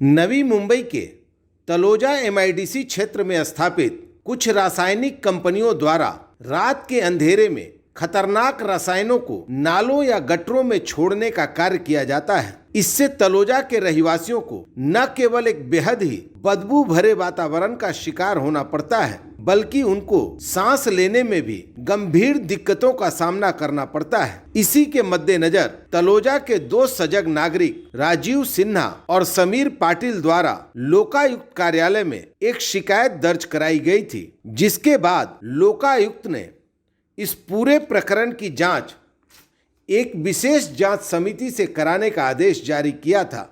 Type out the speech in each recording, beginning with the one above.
नवी मुंबई के Taloja MIDC क्षेत्र में स्थापित कुछ रासायनिक कंपनियों द्वारा रात के अंधेरे में खतरनाक रसायनों को नालों या गटरों में छोड़ने का कार्य किया जाता है। इससे तलोजा के रहवासियों को न केवल एक बेहद ही बदबू भरे वातावरण का शिकार होना पड़ता है, बल्कि उनको सांस लेने में भी गंभीर दिक्कतों का सामना करना पड़ता है। इसी के मद्देनजर तलोजा के दो सजग नागरिक राजीव सिन्हा और समीर पाटिल द्वारा लोकायुक्त कार्यालय में एक शिकायत दर्ज कराई गई थी, जिसके बाद लोकायुक्त ने इस पूरे प्रकरण की जांच एक विशेष जांच समिति से कराने का आदेश जारी किया था।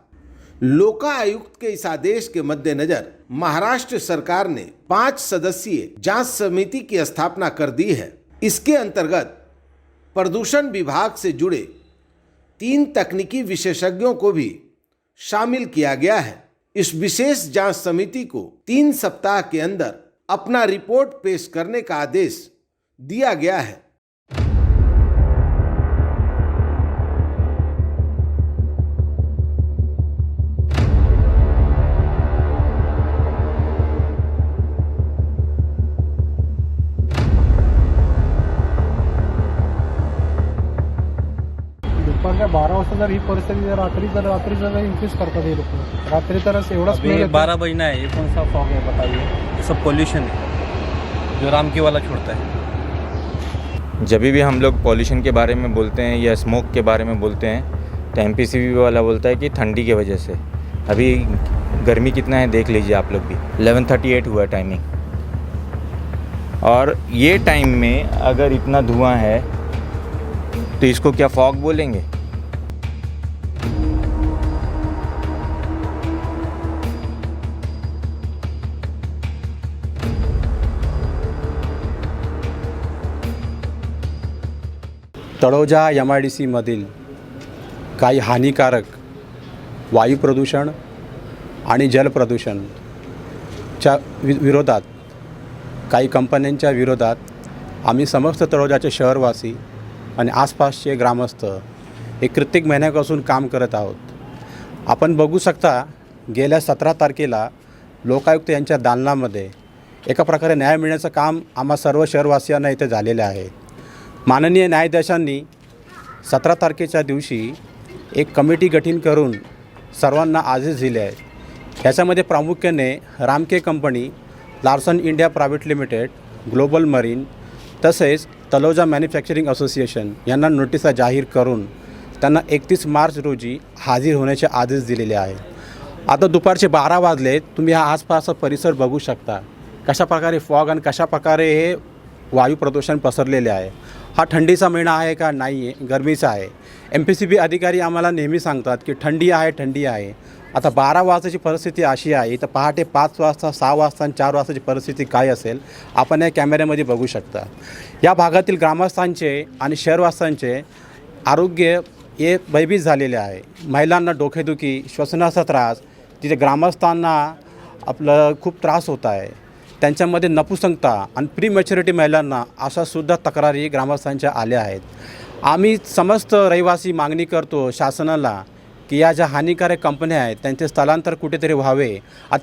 लोकायुक्त के इस आदेश के मद्देनजर महाराष्ट्र सरकार ने 5 सदस्यीय जांच समिति की स्थापना कर दी है। इसके अंतर्गत प्रदूषण विभाग से जुड़े 3 तकनीकी विशेषज्ञों को भी शामिल किया गया है। इस विशेष जांच समिति को 3 सप्ताह के अंदर अपना रिपोर्ट पेश करने का आदेश दिया गया है। दुपारच्या 12 वाजता जर ही परिस्थिती रात्री जर इन्क्रीज करतात हे लोक रात्री तर एवढा स्मेल 12 बजना है, ये कौन सा फॉग है बताइए। ये सब पॉल्यूशन है जो राम की वाला छोड़ता है। जब भी हम लोग पॉल्यूशन के बारे में बोलते हैं या स्मोक के बारे में बोलते हैं तो एमपीसीबी वाला बोलता है कि ठंडी की वजह से। अभी गर्मी कितना है देख लीजिए आप लोग भी, 11:38 हुआ टाइमिंग, और ये टाइम में अगर इतना धुआं है तो इसको क्या फॉग बोलेंगे? तळोजा MIDCमधील काही हानिकारक वायू प्रदूषण आणि जल प्रदूषणच्या विरोधात काही कंपन्यांच्या विरोधात आम्ही समस्त तळोजाचे शहरवासी आणि आसपासचे ग्रामस्थ हे कित्येक महिन्यापासून काम करत आहोत। आपण बघू शकता, गेल्या 17 तारखेला लोकायुक्त यांच्या दालनामध्ये एका प्रकारे न्याय मिळण्याचं काम आम्हा सर्व शहरवासियांना इथे झालेलं आहे। माननीय न्यायाधीशांनी 17 तारखेच्या दिवशी एक कमिटी गठीत करून सर्वांना आदेश दिले आहेत। याच्यामध्ये प्रामुख्याने रामके company, Larsen India private limited, global marine तसेच तलोजा मॅन्युफॅक्चरिंग असोसिएशन यांना नोटिसा जाहीर करून त्यांना 31 मार्च रोजी हाजीर होण्याचे आदेश दिलेले आहेत। आता दुपारचे 12 वाजले, तुम्ही हा आसपासचा परिसर बघू शकता कशा प्रकारे फॉग आणि कशा प्रकारे हे वायू प्रदूषण पसरलेले आहे। हा थंडीचा महिना आहे का? नाही आहे, गरमीचा आहे। MPCB अधिकारी आम्हाला नेहमी सांगतात की थंडी आहे। आता 12 वाजताची परिस्थिती अशी आहे, तर पहाटे 5 वाजता, 6 वाजता आणि 4 वाजताची परिस्थिती काय असेल आपण या कॅमेऱ्यामध्ये बघू शकता। या भागातील ग्रामस्थांचे आणि शहरवासियांचे आरोग्य हे भयभीत झालेले आहे। महिलांना डोकेदुखी, श्वसनाचा त्रास, तिथे ग्रामस्थांना आपलं खूप त्रास होत आहे। त्यांच्यामध्ये नपुसंकता आणि प्रीमॅच्युरिटी महिलांना अशासुद्धा तक्रारी ग्रामस्थांच्या आल्या आहेत। आम्ही समस्त रहिवासी मागणी करतो शासनाला की या ज्या हानिकारक कंपन्या आहेत त्यांचे स्थलांतर कुठेतरी व्हावे,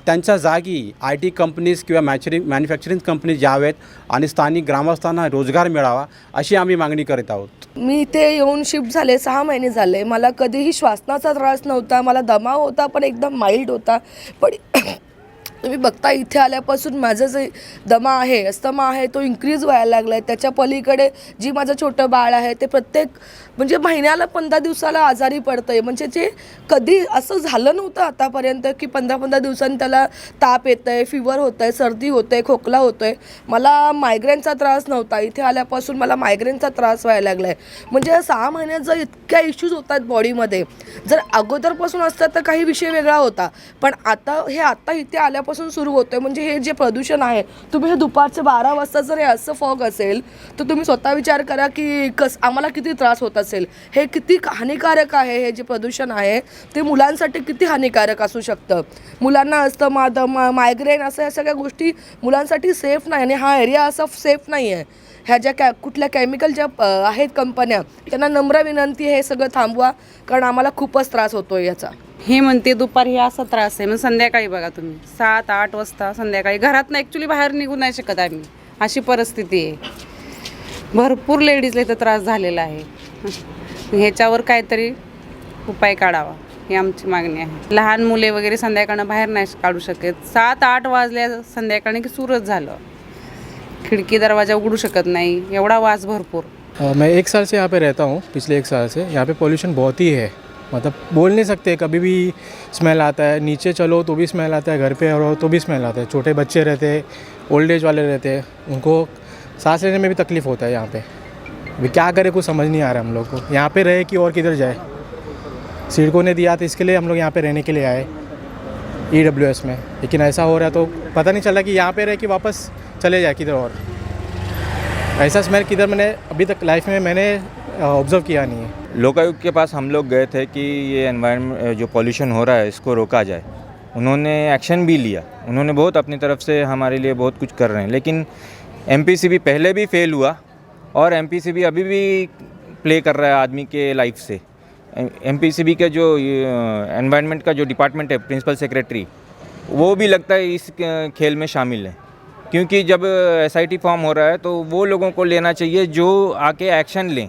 त्यांच्या जागी IT कंपनीज किंवा मॅन्युफॅक्चरिंग कंपनीज यावेत आणि स्थानिक ग्रामस्थांना रोजगार मिळावा, अशी आम्ही मागणी करीत आहोत। मी इथे येऊन शिफ्ट झाले 6 महिने झाले। मला कधीही श्वासनाचा त्रास नव्हता, मला दमा होता पण एकदम माइल्ड होता। पण तुम्ही बघता इथे आल्यापासून माझं जे दमा आहे, अस्थमा आहे, तो इन्क्रीज व्हायला लागला आहे। त्याच्या पलीकडे जी माझं छोटं बाळ आहे ते प्रत्येक म्हणजे महिन्याला 15 दिवसाला आजारी पडतं आहे। म्हणजे जे कधी असं झालं नव्हतं आतापर्यंत की 15-15 दिवसांनी त्याला ताप येतं आहे, फीवर होतं आहे, सर्दी होतं आहे, खोकला होतो आहे। मला मायग्रेनचा त्रास नव्हता, इथे आल्यापासून मला मायग्रेनचा त्रास व्हायला लागला आहे। म्हणजे 6 महिन्यात जर इतक्या इश्यूज होतात बॉडीमध्ये, जर अगोदरपासून असतात तर काही विषय वेगळा होता, पण आता इथे आल्यापासून सुरू होतं आहे। म्हणजे हे जे प्रदूषण आहे, तुम्ही हे दुपारचे 12 वाजता जर हे असं फॉग असेल तर तुम्ही स्वतः विचार करा की आम्हाला किती त्रास होत असेल। हे किती हानिकारक आहे, हे जे प्रदूषण आहे ते मुलांसाठी किती हानिकारक असू शकतं। मुलांना अस्थमा, दमा, मायग्रेन असं ह्या सगळ्या गोष्टी मुलांसाठी सेफ नाही आणि हा एरिया असा सेफ नाही आहे। ह्या ज्या कुठल्या केमिकल ज्या आहेत कंपन्या, त्यांना नम्र विनंती आहे हे सगळं थांबवा, कारण आम्हाला खूपच त्रास होतो याचा। हे म्हणते दुपारी असा त्रास आहे, मग संध्याकाळी बघा तुम्ही 7-8 वाजता संध्याकाळी घरातनं ॲक्च्युली बाहेर निघू नाही शकत आम्ही, अशी परिस्थिती आहे. भरपूर लेडीजला इथं त्रास झालेला आहे. ह्याच्यावर काहीतरी उपाय काढावा ही आमची मागणी आहे. लहान मुले वगैरे संध्याकाळनं बाहेर नाही काढू शकत. 7-8 वाजल्या संध्याकाळी की सूरज झालं, खिड़की दरवाज़ा उगड़ू शकत नहीं, एवढा वास भरपूर. मैं 1 साल से यहाँ पे रहता हूँ, पिछले 1 साल से. यहाँ पे पॉल्यूशन बहुत ही है, मतलब बोल नहीं सकते, कभी भी स्मेल आता है. नीचे चलो तो भी स्मेल आता है, घर पे रहो तो भी स्मेल आता है. छोटे बच्चे रहते हैं, ओल्ड एज वाले रहते हैं, उनको सांस लेने में भी तकलीफ़ होता है यहाँ पे. अभी क्या करें, कुछ समझ नहीं आ रहा हम लोग को. यहाँ पे रहे कि और किधर जाए. सिडको ने दिया तो इसके लिए हम लोग यहाँ पे रहने के लिए आए EWS में, लेकिन ऐसा हो रहा है तो पता नहीं चला कि यहाँ पे रह कि वापस चले जाए किधर और. ऐसा स्मेल किधर मैंने अभी तक लाइफ में मैंने ऑब्ज़र्व किया नहीं है. लोकायुक्त के पास हम लोग गए थे कि ये एनवायरनमेंट जो पॉल्यूशन हो रहा है इसको रोका जाए. उन्होंने एक्शन भी लिया, उन्होंने बहुत अपनी तरफ से हमारे लिए बहुत कुछ कर रहे हैं. लेकिन MPCB पहले भी फेल हुआ और MPCB अभी भी प्ले कर रहा है आदमी के लाइफ से. MPCB का जो एनवायरनमेंट का जो डिपार्टमेंट है, प्रिंसिपल सेक्रेटरी, वो भी लगता है इस खेल में शामिल है. क्योंकि जब SIT फॉर्म हो रहा है तो वो लोगों को लेना चाहिए जो आके एक्शन लें.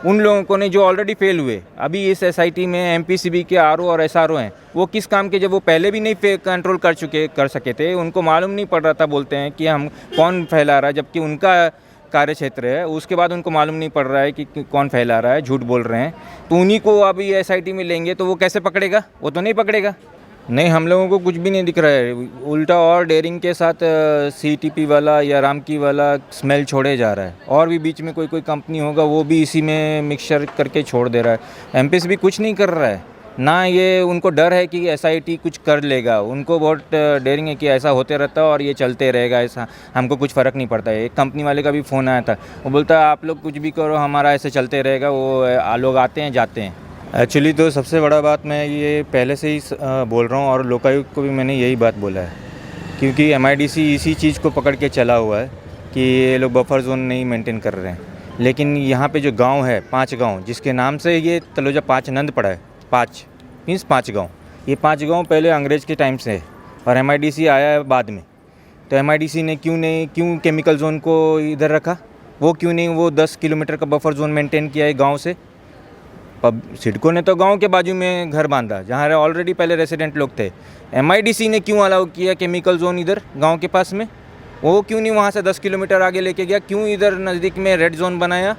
उन लोगों को नहीं जो ऑलरेडी फेल हुए. अभी इस SIT में MPCB के RO और SRO हैं, वो किस काम के, जब वो पहले भी नहीं कंट्रोल कर सके थे, उनको मालूम नहीं पड़ रहा था, बोलते हैं कि हम कौन फैला रहा है, जबकि उनका कार्य क्षेत्र है. उसके बाद उनको मालूम नहीं पड़ रहा है कि कौन फैला रहा है, झूठ बोल रहे हैं. तो उन्हीं को अभी SIT में लेंगे तो वो कैसे पकड़ेगा? वो तो नहीं पकड़ेगा. नहीं, हम लोगों को कुछ भी नहीं दिख रहा है. उल्टा और डेयरिंग के साथ CTP वाला या रामकी वाला स्मेल छोड़े जा रहा है. और भी बीच में कोई कंपनी होगा वो भी इसी में मिक्सचर करके छोड़ दे रहा है. MPCB कुछ नहीं कर रहा है ना. ये उनको डर है कि SIT कुछ कर लेगा. उनको बहुत डेयरिंग है कि ऐसा होते रहता है और ये चलते रहेगा, ऐसा हमको कुछ फ़र्क नहीं पड़ता है. एक कंपनी वाले का भी फ़ोन आया था, वो बोलता है आप लोग कुछ भी करो, हमारा ऐसे चलते रहेगा. वो लोग आते हैं जाते हैं. एक्चुअली तो सबसे बड़ा बात मैं ये पहले से ही बोल रहा हूँ और लोकायुक्त को भी मैंने यही बात बोला है, क्योंकि MIDC इसी चीज़ को पकड़ के चला हुआ है कि ये लोग बफर जोन नहीं मेंटेन कर रहे हैं. लेकिन यहाँ पे जो गांव है, 5 गांव, जिसके नाम से ये तलोजा 5 नंद पड़ा है, 5 मीन्स 5 गांव. ये 5 गांव पहले अंग्रेज़ के टाइम से है और MIDC आया है बाद में. तो MIDC ने क्यों केमिकल जोन को इधर रखा? वो क्यों नहीं वो 10 किलोमीटर का बफर जोन मेंटेन किया है गाँव से? अब सिडको ने तो गांव के बाजू में घर बांधा जहाँ ऑलरेडी पहले रेसिडेंट लोग थे. MIDC ने क्यों अलाउ किया केमिकल जोन इधर गांव के पास में? वो क्यों नहीं वहाँ से 10 किलोमीटर आगे लेके गया? क्यों इधर नज़दीक में रेड जोन बनाया?